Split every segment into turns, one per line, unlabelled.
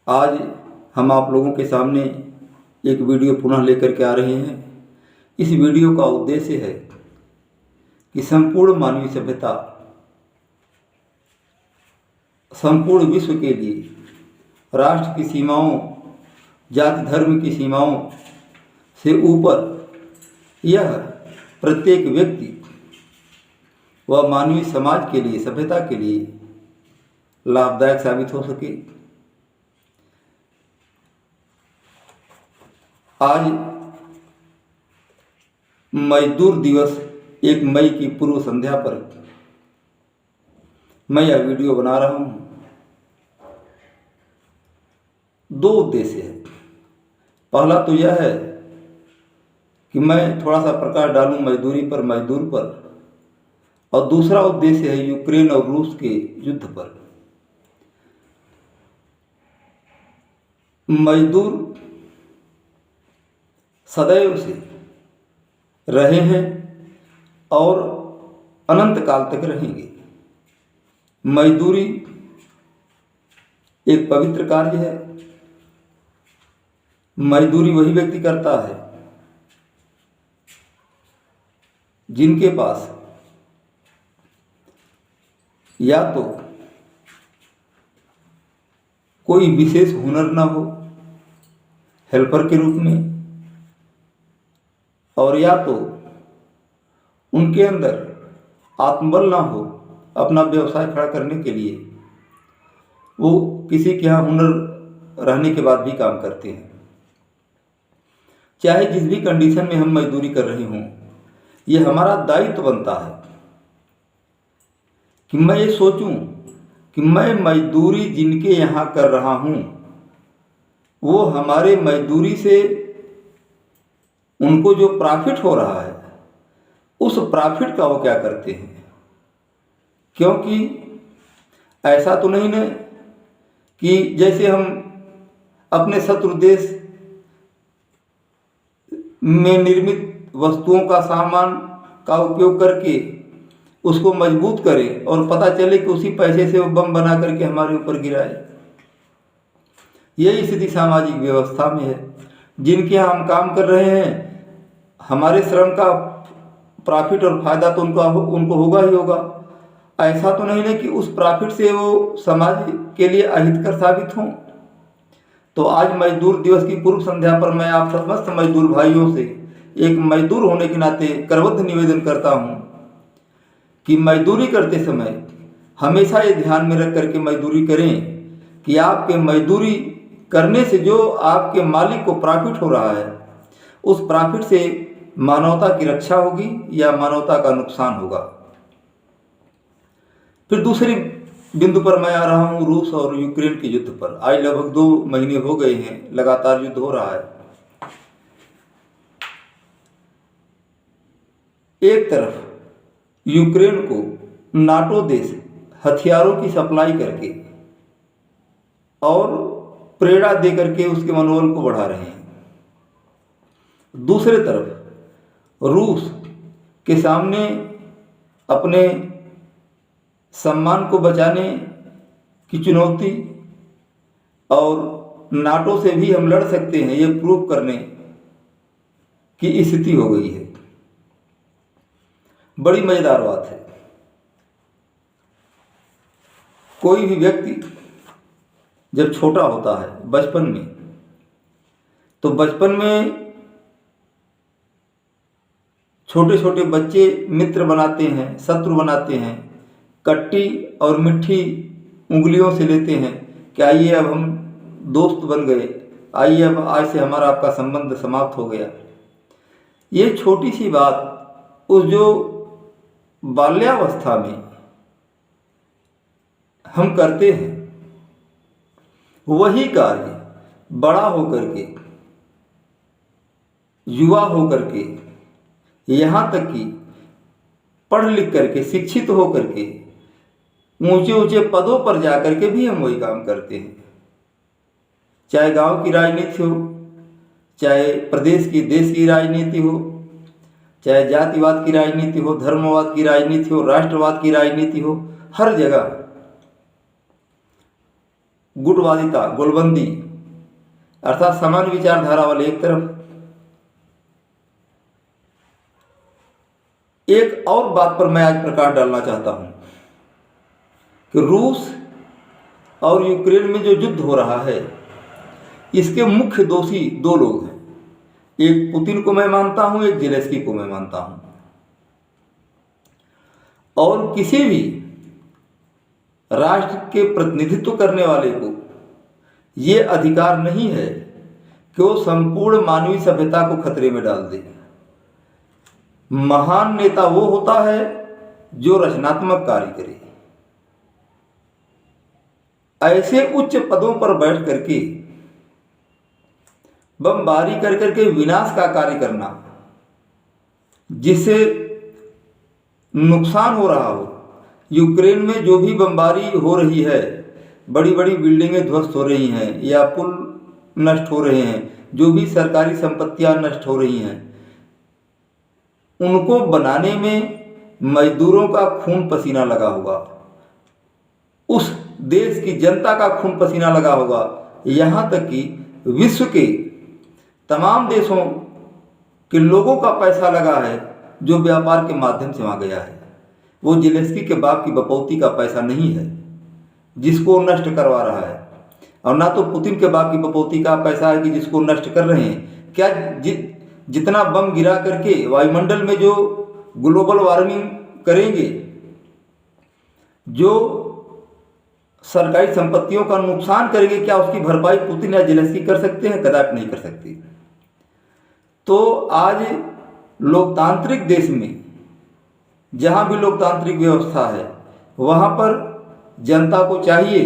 आज हम आप लोगों के सामने एक वीडियो पुनः लेकर के आ रहे हैं। इस वीडियो का उद्देश्य है कि संपूर्ण मानवीय सभ्यता, संपूर्ण विश्व के लिए राष्ट्र की सीमाओं, जाति धर्म की सीमाओं से ऊपर यह प्रत्येक व्यक्ति व मानवीय समाज के लिए, सभ्यता के लिए लाभदायक साबित हो सके। आज मजदूर दिवस 1 मई की पूर्व संध्या पर मैं यह वीडियो बना रहा हूँ। 2 उद्देश्य है। पहला तो यह है कि मैं थोड़ा सा प्रकाश डालूं मजदूरी पर, मजदूर पर, और दूसरा उद्देश्य है यूक्रेन और रूस के युद्ध पर। मजदूर सदैव से रहे हैं और अनंत काल तक रहेंगे। मजदूरी एक पवित्र कार्य है। मजदूरी वही व्यक्ति करता है जिनके पास या तो कोई विशेष हुनर ना हो हेल्पर के रूप में, और या तो उनके अंदर आत्मबल ना हो अपना व्यवसाय खड़ा करने के लिए। वो किसी के यहाँ हुनर रहने के बाद भी काम करते हैं। चाहे जिस भी कंडीशन में हम मजदूरी कर रहे हों, ये हमारा दायित्व बनता है कि मैं ये सोचूं कि मैं मजदूरी जिनके यहाँ कर रहा हूँ वो हमारे मजदूरी से उनको जो प्रॉफिट हो रहा है उस प्रॉफिट का वो क्या करते हैं। क्योंकि ऐसा तो नहीं ना कि जैसे हम अपने शत्रु देश में निर्मित वस्तुओं का सामान का उपयोग करके उसको मजबूत करें और पता चले कि उसी पैसे से वो बम बना करके हमारे ऊपर गिराए। यही स्थिति सामाजिक व्यवस्था में है। जिनके यहाँ हम काम कर रहे हैं, हमारे श्रम का प्रॉफिट और फायदा तो उनको होगा ही होगा। ऐसा तो नहीं है कि उस प्रॉफिट से वो समाज के लिए अहितकर साबित हों। तो आज मजदूर दिवस की पूर्व संध्या पर मैं आप समस्त मजदूर भाइयों से एक मजदूर होने के नाते करबद्ध निवेदन करता हूँ कि मजदूरी करते समय हमेशा ये ध्यान में रख करके मजदूरी करें कि आपके मजदूरी करने से जो आपके मालिक को प्रॉफिट हो रहा है उस प्रॉफिट से मानवता की रक्षा होगी या मानवता का नुकसान होगा। फिर दूसरी बिंदु पर मैं आ रहा हूँ रूस और यूक्रेन के युद्ध पर। आज लगभग 2 महीने हो गए हैं लगातार युद्ध हो रहा है। एक तरफ यूक्रेन को नाटो देश हथियारों की सप्लाई करके और प्रेरणा दे करके उसके मनोबल को बढ़ा रहे हैं। दूसरे तरफ रूस के सामने अपने सम्मान को बचाने की चुनौती और नाटो से भी हम लड़ सकते हैं ये प्रूव करने की स्थिति हो गई है। बड़ी मजेदार बात है। कोई भी व्यक्ति जब छोटा होता है बचपन में, तो बचपन में छोटे छोटे बच्चे मित्र बनाते हैं, शत्रु बनाते हैं, कट्टी और मिट्टी उंगलियों से लेते हैं कि आइए अब हम दोस्त बन गए, आइए अब आज से हमारा आपका संबंध समाप्त हो गया। ये छोटी सी बात उस जो बाल्यावस्था में हम करते हैं वही कार्य बड़ा होकर के, युवा होकर के, यहाँ तक कि पढ़ लिख करके, शिक्षित होकर के ऊंचे ऊंचे पदों पर जाकर के भी हम वही काम करते हैं। चाहे गांव की राजनीति हो, चाहे प्रदेश की, देश की राजनीति हो, चाहे जातिवाद की राजनीति हो, धर्मवाद की राजनीति हो, राष्ट्रवाद की राजनीति हो, हर जगह गुटवादिता, गोलबंदी अर्थात समान विचारधारा वाले एक तरफ। एक और बात पर मैं आज प्रकाश डालना चाहता हूं कि रूस और यूक्रेन में जो युद्ध हो रहा है, इसके मुख्य दोषी दो लोग हैं। एक पुतिन को मैं मानता हूं, एक ज़ेलेंस्की को मैं मानता हूं। और किसी भी राष्ट्र के प्रतिनिधित्व करने वाले को ये अधिकार नहीं है कि वो संपूर्ण मानवीय सभ्यता को खतरे में डाल दे। महान नेता वो होता है जो रचनात्मक कार्य करे। ऐसे उच्च पदों पर बैठ करके बमबारी कर करके विनाश का कार्य करना, जिससे नुकसान हो रहा हो। यूक्रेन में जो भी बमबारी हो रही है, बड़ी बड़ी बिल्डिंगें ध्वस्त हो रही हैं या पुल नष्ट हो रहे हैं, जो भी सरकारी संपत्तियां नष्ट हो रही हैं, उनको बनाने में मजदूरों का खून पसीना लगा होगा, उस देश की जनता का खून पसीना लगा होगा। यहाँ तक कि विश्व के तमाम देशों के लोगों का पैसा लगा है जो व्यापार के माध्यम से वहाँ गया है। वो ज़ेलेंस्की के बाप की बपौती का पैसा नहीं है जिसको नष्ट करवा रहा है, और ना तो पुतिन के बाप की बपौती का पैसा है कि जिसको नष्ट कर रहे हैं। क्या जितना बम गिरा करके वायुमंडल में जो ग्लोबल वार्मिंग करेंगे, जो सरकारी संपत्तियों का नुकसान करेंगे, क्या उसकी भरपाई पुतिन या ज़ेलेंस्की कर सकते हैं? कदापि नहीं कर सकते। तो आज लोकतांत्रिक देश में जहाँ भी लोकतांत्रिक व्यवस्था है, वहाँ पर जनता को चाहिए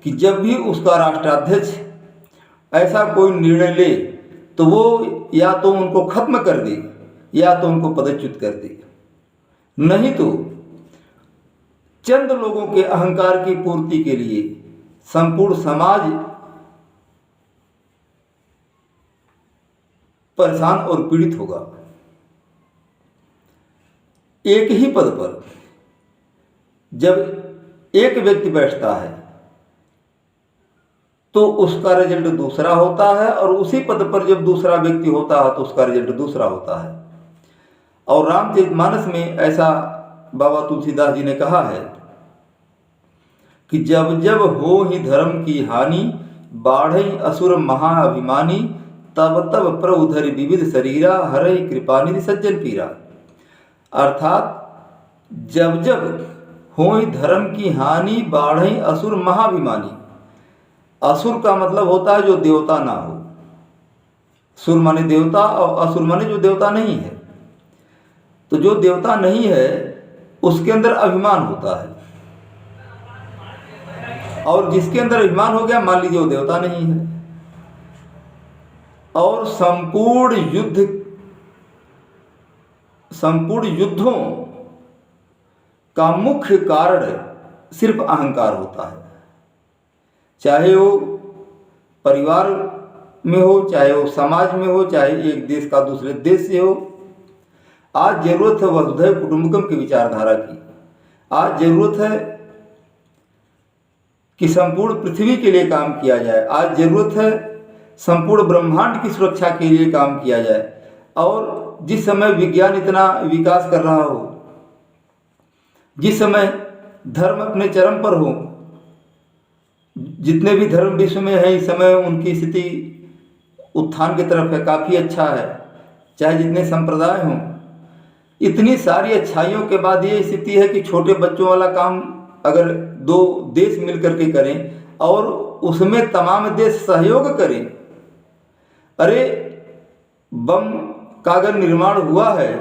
कि जब भी उसका राष्ट्राध्यक्ष ऐसा कोई निर्णय ले तो वो या तो उनको खत्म कर दे या तो उनको पदच्युत कर दे। नहीं तो चंद लोगों के अहंकार की पूर्ति के लिए संपूर्ण समाज परेशान और पीड़ित होगा। एक ही पद पर जब एक व्यक्ति बैठता है तो उसका रिजल्ट दूसरा होता है, और उसी पद पर जब दूसरा व्यक्ति होता है तो उसका रिजल्ट दूसरा होता है। और रामचरितमानस में ऐसा बाबा तुलसीदास जी ने कहा है कि जब जब हो ही धर्म की हानि, बाढ़े असुर महाअभिमानी, तब तब प्रभु धरि विविध शरीरा, हरे कृपानिधि सज्जन पीरा। अर्थात जब जब हो ही धर्म की हानि, बाढ़े असुर महाअभिमानी। असुर का मतलब होता है जो देवता ना हो। सुर माने देवता और असुर माने जो देवता नहीं है। तो जो देवता नहीं है उसके अंदर अभिमान होता है, और जिसके अंदर अभिमान हो गया, मान लीजिए वो देवता नहीं है। और संपूर्ण युद्धों का मुख्य कारण सिर्फ अहंकार होता है। चाहे वो परिवार में हो, चाहे वो समाज में हो, चाहे एक देश का दूसरे देश से हो। आज जरूरत है वसुधैव कुटुंबकम की विचारधारा की। आज जरूरत है कि संपूर्ण पृथ्वी के लिए काम किया जाए। आज जरूरत है संपूर्ण ब्रह्मांड की सुरक्षा के लिए काम किया जाए। और जिस समय विज्ञान इतना विकास कर रहा हो, जिस समय धर्म अपने चरम पर हो, जितने भी धर्म विश्व में हैं इस समय उनकी स्थिति उत्थान की तरफ है, काफ़ी अच्छा है। चाहे जितने संप्रदाय हों, इतनी सारी अच्छाइयों के बाद ये स्थिति है कि छोटे बच्चों वाला काम अगर दो देश मिलकर के करें और उसमें तमाम देश सहयोग करें। अरे बम का अगर निर्माण हुआ है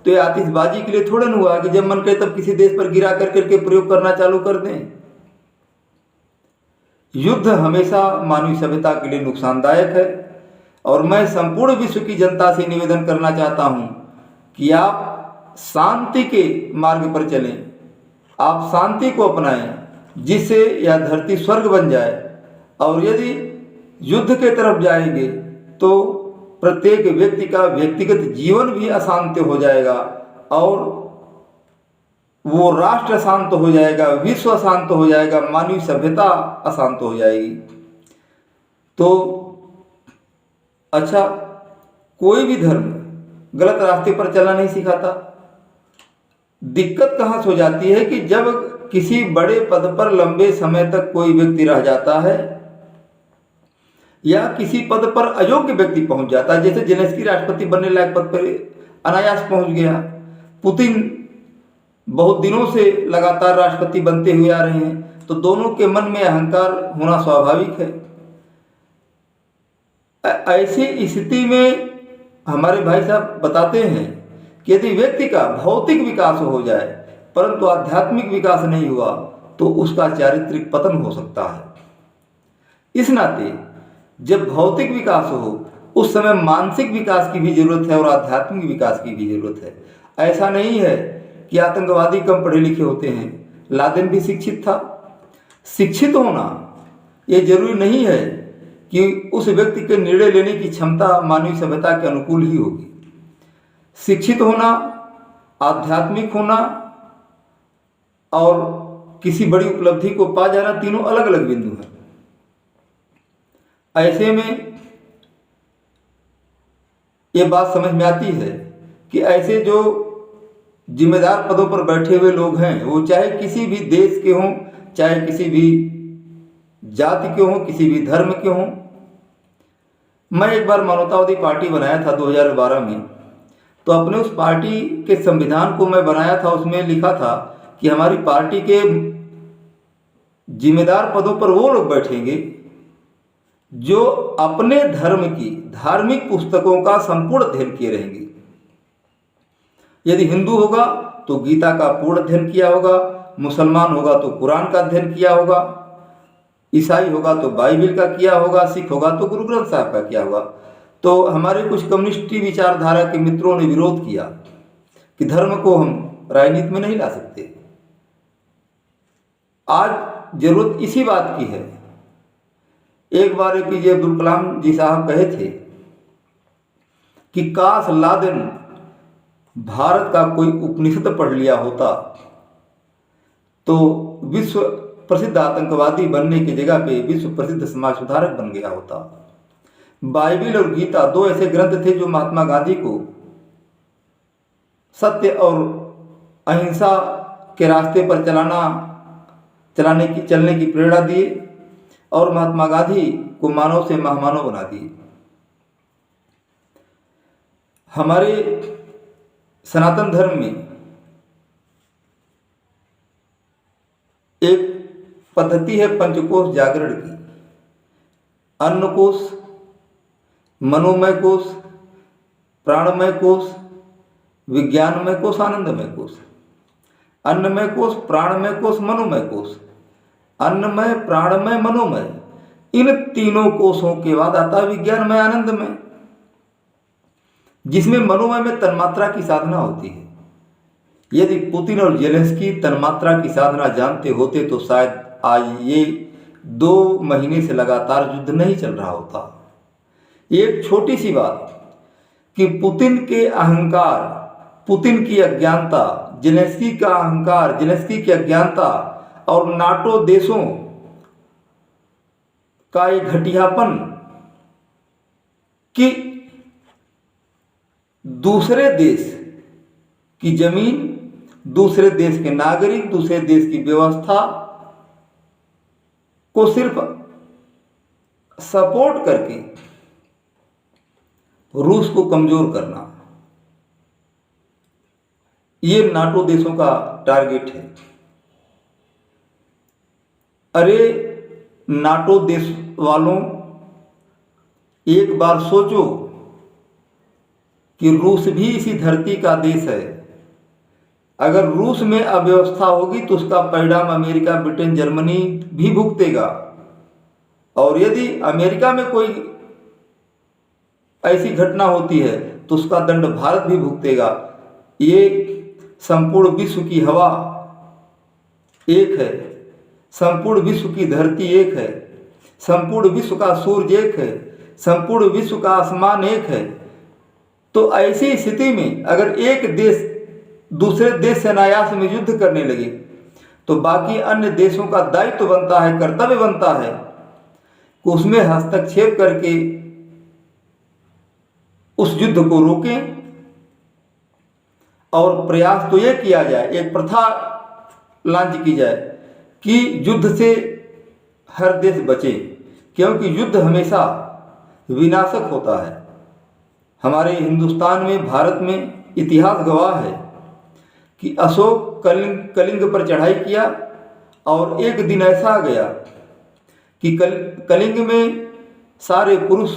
तो ये आतिशबाजी के लिए थोड़ा न हुआ कि जब मन करे तब किसी देश पर गिरा कर करके प्रयोग करना चालू कर दें। युद्ध हमेशा मानवीय सभ्यता के लिए नुकसानदायक है। और मैं संपूर्ण विश्व की जनता से निवेदन करना चाहता हूं कि आप शांति के मार्ग पर चलें, आप शांति को अपनाएं, जिससे यह धरती स्वर्ग बन जाए। और यदि युद्ध के तरफ जाएंगे तो प्रत्येक व्यक्ति का व्यक्तिगत जीवन भी अशांत हो जाएगा और वो राष्ट्र अशांत हो जाएगा, विश्व अशांत हो जाएगा, मानवीय सभ्यता अशांत हो जाएगी। तो अच्छा, कोई भी धर्म गलत रास्ते पर चलना नहीं सिखाता। दिक्कत कहाँ से हो जाती है कि जब किसी बड़े पद पर लंबे समय तक कोई व्यक्ति रह जाता है या किसी पद पर अयोग्य व्यक्ति पहुंच जाता है, जैसे जेलेंस्की राष्ट्रपति बनने लायक पद पर अनायास पहुंच गया, पुतिन बहुत दिनों से लगातार राष्ट्रपति बनते हुए आ रहे हैं, तो दोनों के मन में अहंकार होना स्वाभाविक है। ऐसी स्थिति में हमारे भाई साहब बताते हैं कि यदि व्यक्ति का भौतिक विकास हो जाए परंतु आध्यात्मिक विकास नहीं हुआ तो उसका चारित्रिक पतन हो सकता है। इस नाते जब भौतिक विकास हो उस समय मानसिक विकास की भी जरूरत है और आध्यात्मिक विकास की भी जरूरत है। ऐसा नहीं है कि आतंकवादी कम पढ़े लिखे होते हैं, लादेन भी शिक्षित था। शिक्षित होना ये जरूरी नहीं है कि उस व्यक्ति के निर्णय लेने की क्षमता मानवीय सभ्यता के अनुकूल ही होगी। शिक्षित होना, आध्यात्मिक होना और किसी बड़ी उपलब्धि को पा जाना, तीनों अलग अलग बिंदु हैं। ऐसे में ये बात समझ में आती है कि ऐसे जो जिम्मेदार पदों पर बैठे हुए लोग हैं, वो चाहे किसी भी देश के हों, चाहे किसी भी जाति के हों, किसी भी धर्म के हों। मैं एक बार मानवतावादी पार्टी बनाया था 2012 में, तो अपने उस पार्टी के संविधान को मैं बनाया था, उसमें लिखा था कि हमारी पार्टी के जिम्मेदार पदों पर वो लोग बैठेंगे जो अपने धर्म की धार्मिक पुस्तकों का संपूर्ण अध्ययन किए रहेंगे। यदि हिंदू होगा तो गीता का पूर्ण अध्ययन किया होगा, मुसलमान होगा तो कुरान का अध्ययन किया होगा, ईसाई होगा तो बाइबिल का किया होगा, सिख होगा तो गुरु ग्रंथ साहब का किया होगा। तो हमारे कुछ कम्युनिस्टी विचारधारा के मित्रों ने विरोध किया कि धर्म को हम राजनीति में नहीं ला सकते। आज जरूरत इसी बात की है। एक बार APJ अब्दुल कलाम जी साहब कहे थे कि काश लादेन भारत का कोई उपनिषद पढ़ लिया होता तो विश्व प्रसिद्ध आतंकवादी बनने की जगह पे विश्व प्रसिद्ध समाज सुधारक बन गया होता। बाइबिल और गीता दो ऐसे ग्रंथ थे जो महात्मा गांधी को सत्य और अहिंसा के रास्ते पर चलने की प्रेरणा दिए और महात्मा गांधी को मानव से महामानव बना दिए। हमारे सनातन धर्म में एक पद्धति है पंचकोश जागरण की। अन्न कोश, मनोमय कोश, प्राणमय कोश, विज्ञानमय कोश, आनंदमय कोश। अन्नमय कोश, प्राणमय कोश, मनोमय कोश। अन्नमय, प्राणमय, मनोमय, इन तीनों कोशों के बाद आता है विज्ञानमय, आनंदमय, जिसमें मनोमय में तन्मात्रा की साधना होती है। यदि पुतिन और जेलेंस्की तन्मात्रा की साधना जानते होते तो शायद आज ये 2 महीने से लगातार युद्ध नहीं चल रहा होता। एक छोटी सी बात कि पुतिन के अहंकार, पुतिन की अज्ञानता, जेलेंस्की का अहंकार, जेलेंस्की की अज्ञानता और नाटो देशों का एक घटियापन कि दूसरे देश की जमीन, दूसरे देश के नागरिक, दूसरे देश की व्यवस्था को सिर्फ सपोर्ट करके रूस को कमजोर करना, ये नाटो देशों का टारगेट है। अरे नाटो देश वालों, एक बार सोचो कि रूस भी इसी धरती का देश है। अगर रूस में अव्यवस्था होगी तो उसका परिणाम अमेरिका, ब्रिटेन, जर्मनी भी भुगतेगा। और यदि अमेरिका में कोई ऐसी घटना होती है तो उसका दंड भारत भी भुगतेगा। ये संपूर्ण विश्व की हवा एक है, संपूर्ण विश्व की धरती एक है, संपूर्ण विश्व का सूरज एक है, संपूर्ण विश्व का आसमान एक है। तो ऐसी स्थिति में अगर एक देश दूसरे देश से अनायास में युद्ध करने लगे, तो बाकी अन्य देशों का दायित्व बनता है, कर्तव्य बनता है कि उसमें हस्तक्षेप करके उस युद्ध को रोकें। और प्रयास तो ये किया जाए, एक प्रथा लॉन्च की जाए कि युद्ध से हर देश बचे, क्योंकि युद्ध हमेशा विनाशक होता है। हमारे हिंदुस्तान में, भारत में इतिहास गवाह है कि अशोक कलिंग पर चढ़ाई किया और एक दिन ऐसा आ गया कि कलिंग में सारे पुरुष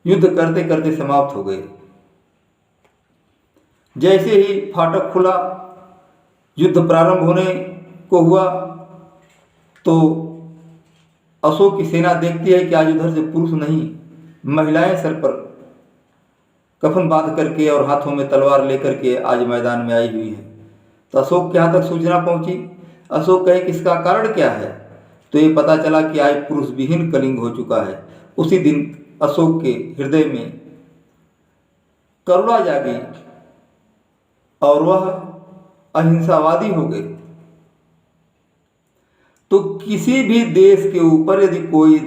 युद्ध करते करते समाप्त हो गए। जैसे ही फाटक खुला, युद्ध प्रारंभ होने को हुआ, तो अशोक की सेना देखती है कि आज उधर से पुरुष नहीं, महिलाएं सर पर कफन बांध करके और हाथों में तलवार लेकर के आज मैदान में आई हुई है। तो अशोक के यहाँ तक सूचना पहुंची। अशोक कहे कि इसका कारण क्या है, तो ये पता चला कि आज पुरुष विहीन कलिंग हो चुका है। उसी दिन अशोक के हृदय में करुणा जागी और वह अहिंसावादी हो गए। तो किसी भी देश के ऊपर यदि कोई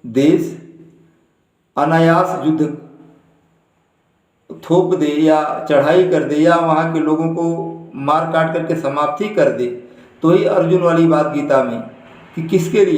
देश अनायास युद्ध थोप दे या चढ़ाई कर दे या वहाँ के लोगों को मार काट करके समाप्ति कर दे, तो ही अर्जुन वाली बात गीता में कि किसके लिए